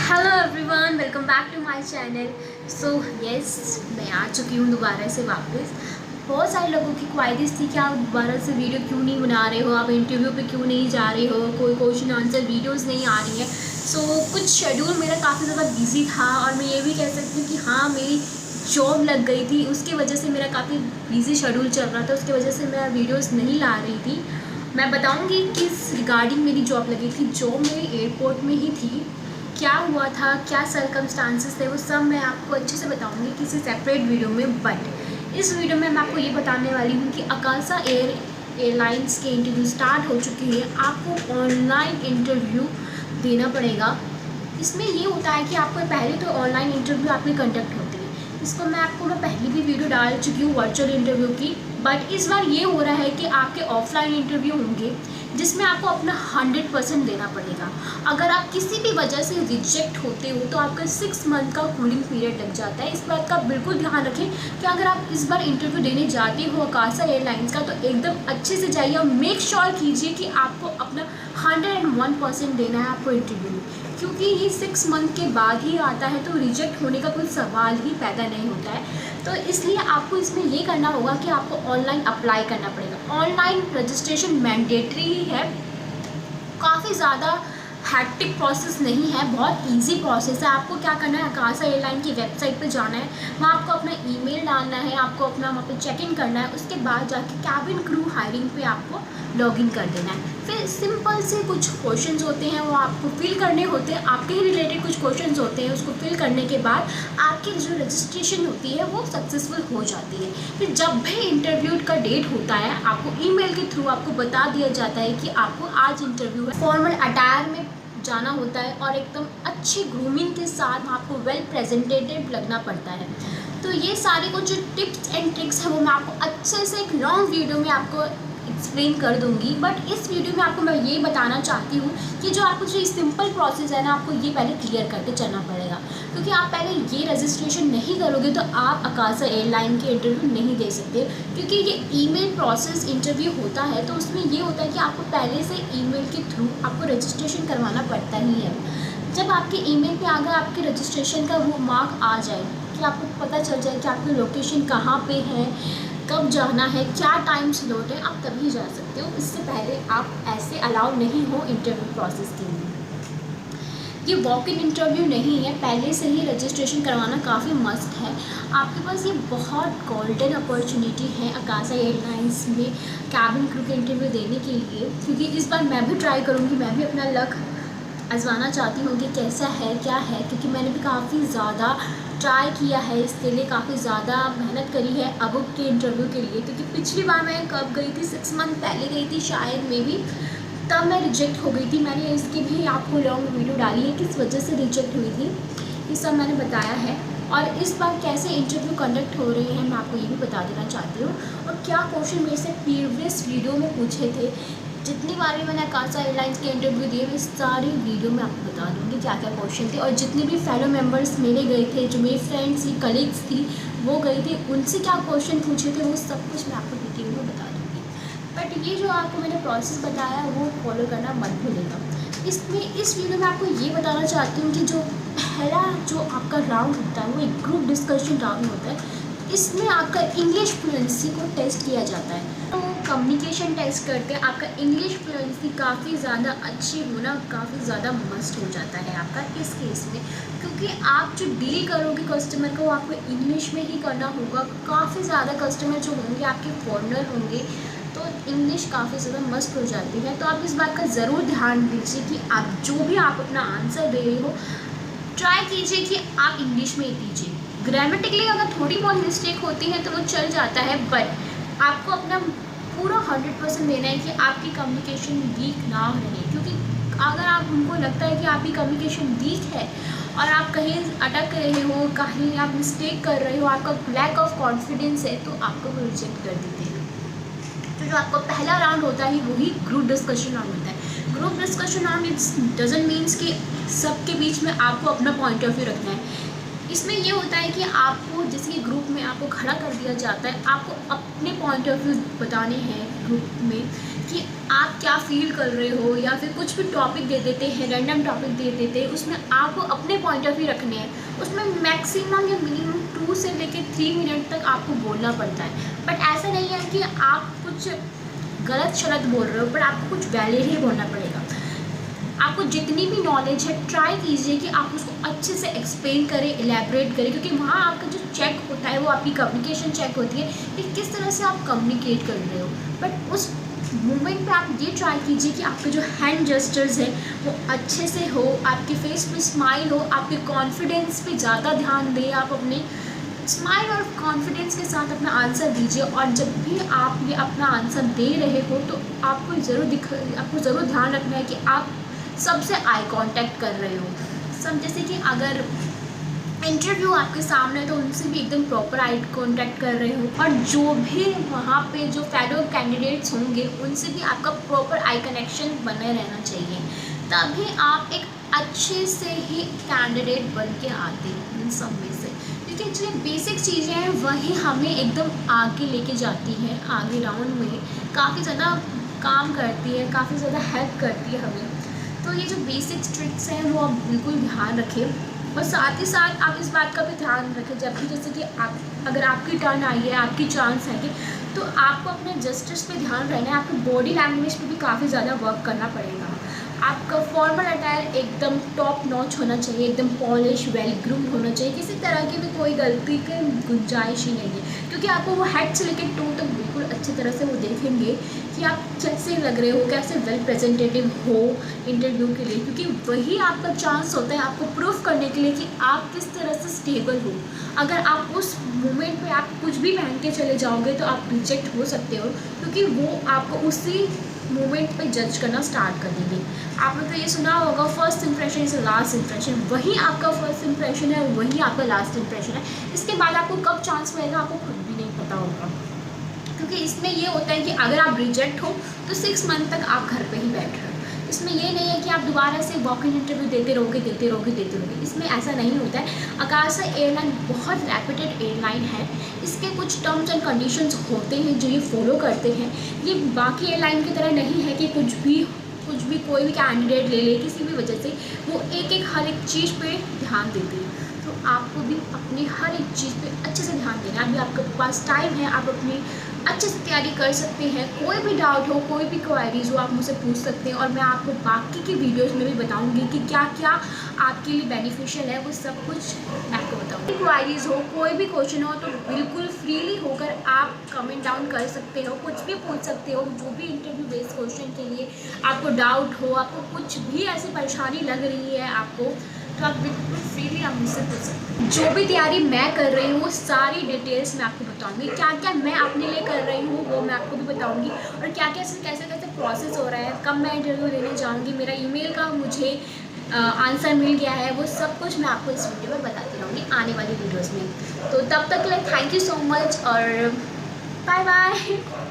Hello everyone, welcome back to my channel. So yes, मैं आ चुकी हूँ दोबारा से वापस। बहुत सारे लोगों की क्वायरीज थी कि आप दोबारा से वीडियो क्यों नहीं बना रहे हो, आप इंटरव्यू पे क्यों नहीं जा रहे हो, कोई क्वेश्चन आंसर वीडियोस नहीं आ रही है। सो कुछ शेड्यूल मेरा काफ़ी ज़्यादा बिजी था और मैं ये भी कह सकती हूँ कि हाँ, मेरी जॉब लग गई थी, उसकी वजह से मेरा काफ़ी बिजी शेड्यूल चल रहा था, उसकी वजह से मैं वीडियोज़ नहीं ला रही थी। मैं बताऊँगी किस रिगार्डिंग मेरी जॉब लगी थी। जॉब मेरी एयरपोर्ट में ही थी, क्या हुआ था, क्या सर्कमस्टांसेस थे, वो सब मैं आपको अच्छे से बताऊंगी किसी सेपरेट वीडियो में। बट इस वीडियो में मैं आपको ये बताने वाली हूँ कि अकासा एयरलाइंस के इंटरव्यू स्टार्ट हो चुके हैं। आपको ऑनलाइन इंटरव्यू देना पड़ेगा। इसमें ये होता है कि आपको पहले तो ऑनलाइन इंटरव्यू आपकी कंडक्ट होती है। इसको मैं पहले भी वीडियो डाल चुकी हूँ वर्चुअल इंटरव्यू की। बट इस बार ये हो रहा है कि आपके ऑफलाइन इंटरव्यू होंगे जिसमें आपको अपना 100% देना पड़ेगा। अगर आप किसी भी वजह से रिजेक्ट होते हो तो आपका 6 मंथ का कूलिंग पीरियड लग जाता है। इस बात का बिल्कुल ध्यान रखें कि अगर आप इस बार इंटरव्यू देने जाते हो अकासा एयरलाइंस का, तो एकदम अच्छे से जाइए और मेक श्योर कीजिए कि आपको अपना 101% देना है आपको इंटरव्यू में, क्योंकि ये 6 मंथ के बाद ही आता है, तो रिजेक्ट होने का कोई सवाल ही पैदा नहीं होता है। तो इसलिए आपको इसमें ये करना होगा कि आपको ऑनलाइन अप्लाई करना पड़ेगा। ऑनलाइन रजिस्ट्रेशन मैंडेटरी ही है, काफ़ी ज़्यादा हैक्टिक प्रोसेस नहीं है, बहुत इजी प्रोसेस है। आपको क्या करना है, अकासा एयरलाइन की वेबसाइट पे जाना है, वहाँ आपको अपना ईमेल डालना है, आपको अपना वहाँ पे चेक इन करना है, उसके बाद जाके कैबिन क्रू हायरिंग पे आपको लॉगिन कर देना है। फिर सिंपल से कुछ क्वेश्चंस होते हैं, वो आपको फिल करने होते हैं, आपके ही रिलेटेड कुछ क्वेश्चंस होते हैं। उसको फिल करने के बाद आपकी जो रजिस्ट्रेशन होती है वो सक्सेसफुल हो जाती है। फिर जब भी इंटरव्यू का डेट होता है, आपको ईमेल के थ्रू आपको बता दिया जाता है कि आपको आज इंटरव्यू है। फॉर्मल अटायर में जाना होता है और एकदम अच्छी ग्रूमिंग के साथ आपको वेल प्रेजेंटेटिव लगना पड़ता है। तो ये सारे कुछ जो टिप्स एंड ट्रिक्स है वो मैं आपको अच्छे से एक लॉन्ग वीडियो में आपको एक्सप्लेन कर दूंगी। बट इस वीडियो में आपको मैं ये बताना चाहती हूँ कि जो आपको जो सिंपल प्रोसेस है ना, आपको ये पहले क्लियर करके चलना पड़ेगा, क्योंकि आप पहले ये रजिस्ट्रेशन नहीं करोगे तो आप अकासा एयरलाइन के इंटरव्यू नहीं दे सकते। क्योंकि ये ईमेल प्रोसेस इंटरव्यू होता है, तो उसमें ये होता है कि आपको पहले से ईमेल के थ्रू आपको रजिस्ट्रेशन करवाना पड़ता ही है। जब आपके ईमेल पे अगर आपके रजिस्ट्रेशन का वो मार्क आ जाए कि आपको पता चल जाए कि आपकी लोकेशन कहाँ पे है, कब जाना है, क्या टाइम स्लॉट है, आप तभी जा सकते हो। इससे पहले आप ऐसे अलाउ नहीं हो इंटरव्यू प्रोसेस के लिए। ये वॉक इन इंटरव्यू नहीं है, पहले से ही रजिस्ट्रेशन करवाना काफ़ी मस्त है। आपके पास ये बहुत गोल्डन अपॉर्चुनिटी है अकासा एयरलाइंस में कैबिन क्रू के इंटरव्यू देने के लिए, क्योंकि इस बार मैं भी ट्राई करूँगी, मैं भी अपना लक आजमाना चाहती हूँ कि कैसा है क्या है, क्योंकि मैंने भी काफ़ी ज़्यादा ट्राई किया है इसके लिए, काफ़ी ज़्यादा मेहनत करी है अब के इंटरव्यू के लिए। क्योंकि पिछली बार मैं कब गई थी, 6 मंथ पहले गई थी शायद में भी, तब मैं रिजेक्ट हो गई थी। मैंने इसकी भी आपको लॉन्ग वीडियो डाली है किस वजह से रिजेक्ट हुई थी, ये सब मैंने बताया है। और इस बार कैसे इंटरव्यू कंडक्ट हो रहे हैं मैं आपको ये भी बता देना चाहती हूँ, और क्या क्वेश्चन मेरे से प्रीवियस वीडियो में पूछे थे। जितनी बार भी मैंने अकासा एयरलाइंस के इंटरव्यू दिए, मैं सारी वीडियो में आपको बता दूँगी क्या क्या क्वेश्चन थे, और जितने भी फेलो मेंबर्स मेरे गए थे, जो मेरी फ्रेंड्स थी, कलीग्स थी, वो गई थी, उनसे क्या क्वेश्चन पूछे थे, वो सब कुछ मैं आपको डिटेल में बता दूँगी। बट ये जो आपको मैंने प्रोसेस बताया वो फॉलो करना मत भूलेगा। इसमें इस वीडियो में आपको ये बताना चाहती हूँ कि जो पहला जो आपका राउंड होता है वो एक ग्रुप डिस्कशन राउंड होता है। इसमें आपका इंग्लिश फ्लुएंसी को टेस्ट किया जाता है, तो कम्युनिकेशन टेस्ट करते हैं। आपका इंग्लिश फ्लुएंसी काफ़ी ज़्यादा अच्छी होना काफ़ी ज़्यादा मस्ट हो जाता है आपका इस केस में, क्योंकि आप जो डील करोगे कस्टमर को वो आपको इंग्लिश में ही करना होगा। काफ़ी ज़्यादा कस्टमर जो होंगे आपके फॉरेनर होंगे, तो इंग्लिश काफ़ी ज़्यादा मस्ट हो जाती है। तो आप इस बात का ज़रूर ध्यान दीजिए कि आप जो भी आप अपना आंसर दे रहे हो, ट्राई कीजिए कि आप इंग्लिश में ही दीजिए। ग्रामेटिकली अगर थोड़ी बहुत मिस्टेक होती है तो वो चल जाता है, बट आपको अपना पूरा 100% देना है कि आपकी कम्युनिकेशन वीक ना रहे। क्योंकि अगर आप उनको लगता है कि आपकी कम्युनिकेशन वीक है और आप कहीं अटक रहे हो, कहीं आप मिस्टेक कर रहे हो, आपका लैक ऑफ कॉन्फिडेंस है, तो आपको वो रिजेक्ट कर देते हैं। तो जो आपका पहला राउंड होता है वही ग्रुप डिस्कशन राउंड होता है। Group discussion round it's doesn't means कि सबके बीच में आपको अपना पॉइंट ऑफ व्यू रखना है। इसमें ये होता है कि आपको जैसे कि ग्रुप में आपको खड़ा कर दिया जाता है, आपको अपने पॉइंट ऑफ व्यू बताने हैं ग्रुप में कि आप क्या फील कर रहे हो, या फिर कुछ भी टॉपिक दे देते हैं, रैंडम टॉपिक दे देते हैं, उसमें आपको अपने पॉइंट ऑफ व्यू रखने हैं। उसमें मैक्सिमम या मिनिमम 2 से लेकर 3 मिनट तक आपको बोलना पड़ता है। बट ऐसा नहीं है कि आप कुछ गलत शलत बोल रहे हो, पर आपको कुछ वैलिड ही बोलना पड़ेगा। आपको जितनी भी नॉलेज है ट्राई कीजिए कि आप उसको अच्छे से एक्सप्लेन करें, एलैबोरेट करें, क्योंकि वहाँ आपका जो चेक होता है वो आपकी कम्युनिकेशन चेक होती है कि किस तरह से आप कम्युनिकेट कर रहे हो। बट उस मोमेंट पे आप ये ट्राई कीजिए कि आपके जो हैंड जेस्चर्स है वो अच्छे से हो, आपके फेस पे स्माइल हो, आपके कॉन्फिडेंस पे ज़्यादा ध्यान दें। आप अपने स्माइल और कॉन्फिडेंस के साथ अपना आंसर दीजिए, और जब भी आप ये अपना आंसर दे रहे हो तो आपको ज़रूर ध्यान रखना है कि आप सबसे आई कांटेक्ट कर रहे हो। सब जैसे कि अगर इंटरव्यू आपके सामने है तो उनसे भी एकदम प्रॉपर आई कांटेक्ट कर रहे हो, और जो भी वहाँ पे जो फेलो कैंडिडेट्स होंगे उनसे भी आपका प्रॉपर आई कनेक्शन बने रहना चाहिए। तभी आप एक अच्छे से ही कैंडिडेट बन के आते हैं इन सब में से, क्योंकि जो बेसिक चीज़ें हैं वही हमें एकदम आगे लेके जाती हैं, आगे राउंड में काफ़ी ज़्यादा काम करती है, काफ़ी ज़्यादा हेल्प करती है हमें। तो ये जो बेसिक ट्रिक्स हैं वो आप बिल्कुल ध्यान रखें, और साथ ही साथ आप इस बात का भी ध्यान रखें जब भी जैसे कि आप अगर आपकी टर्न आई है, आपकी चांस है कि तो आपको अपने जस्टिस पे ध्यान रहना है। आपको बॉडी लैंग्वेज पे भी काफ़ी ज़्यादा वर्क करना पड़ेगा। आपका फॉर्मल अटायर एकदम टॉप नॉच होना चाहिए, एकदम पॉलिश वेल ग्रूम्ड होना चाहिए, किसी तरह की भी कोई गलती की गुंजाइश ही नहीं है, क्योंकि आपको वो हेड से लेकर टो तक बिल्कुल अच्छी तरह से वो देखेंगे कि आप कैसे लग रहे हो, कैसे वेल प्रेजेंटेटिव हो इंटरव्यू के लिए, क्योंकि वही आपका चांस होता है आपको प्रूफ करने के लिए कि आप किस तरह से स्टेबल हो। अगर आप उस मोमेंट पे आप कुछ भी पहन के चले जाओगे तो आप रिजेक्ट हो सकते हो, क्योंकि वो आपको उसी मोमेंट पे जज करना स्टार्ट कर देंगे। आपने तो ये सुना होगा first impression is last impression, वही आपका फर्स्ट इंप्रेशन है, वही आपका लास्ट इंप्रेशन है। इसके बाद आपको कब चांस मिलेगा आपको खुद भी नहीं पता होगा, क्योंकि इसमें ये होता है कि अगर आप रिजेक्ट हो तो 6 मंथ तक आप घर पे ही बैठ रहे हो। इसमें ये नहीं है कि आप दोबारा से वॉक इन इंटरव्यू देते रहोगे। इसमें ऐसा नहीं होता है। आकाशा एयरलाइन बहुत रेप्यूटेड एयरलाइन है, इसके कुछ टर्म्स एंड कंडीशंस होते हैं जो ये फॉलो करते हैं। ये बाकी एयरलाइन की तरह नहीं है कि कुछ भी कोई भी कैंडिडेट ले ले किसी भी वजह से, वो एक हर एक चीज़ पे ध्यान देते हैं। तो आपको भी अपनी हर एक चीज़ पे अच्छे से ध्यान देना है। अभी आपके पास टाइम है, आप अपनी अच्छे से तैयारी कर सकते हैं। कोई भी डाउट हो, कोई भी क्वायरीज हो, आप मुझसे पूछ सकते हैं, और मैं आपको बाकी की वीडियोस में भी बताऊंगी कि क्या क्या आपके लिए बेनिफिशियल है, वो सब कुछ मैं आपको बताऊंगी। क्वायरीज हो, कोई भी क्वेश्चन हो तो बिल्कुल फ्रीली होकर आप कमेंट डाउन कर सकते हो, कुछ भी पूछ सकते हो। जो भी इंटरव्यू बेस्ड क्वेश्चन के लिए आपको डाउट हो, आपको कुछ भी ऐसी परेशानी लग रही है आपको, तो आप बिल्कुल फ्रीली आप मुझसे पूछ सकते हैं। जो भी तैयारी मैं कर रही हूँ वो सारी डिटेल्स मैं आपको बताऊँगी। क्या क्या मैं अपने लिए कर रही हूँ वो मैं आपको भी बताऊँगी, और क्या क्या कैसे प्रोसेस हो रहा है, कब मैं इंटरव्यू लेने जाऊँगी, मेरा ईमेल का मुझे आंसर मिल गया है, वो सब कुछ मैं आपको इस वीडियो में बताती रहूँगी आने वाली वीडियोज़ में। तो तब तक के लिए थैंक यू सो मच, और बाय बाय।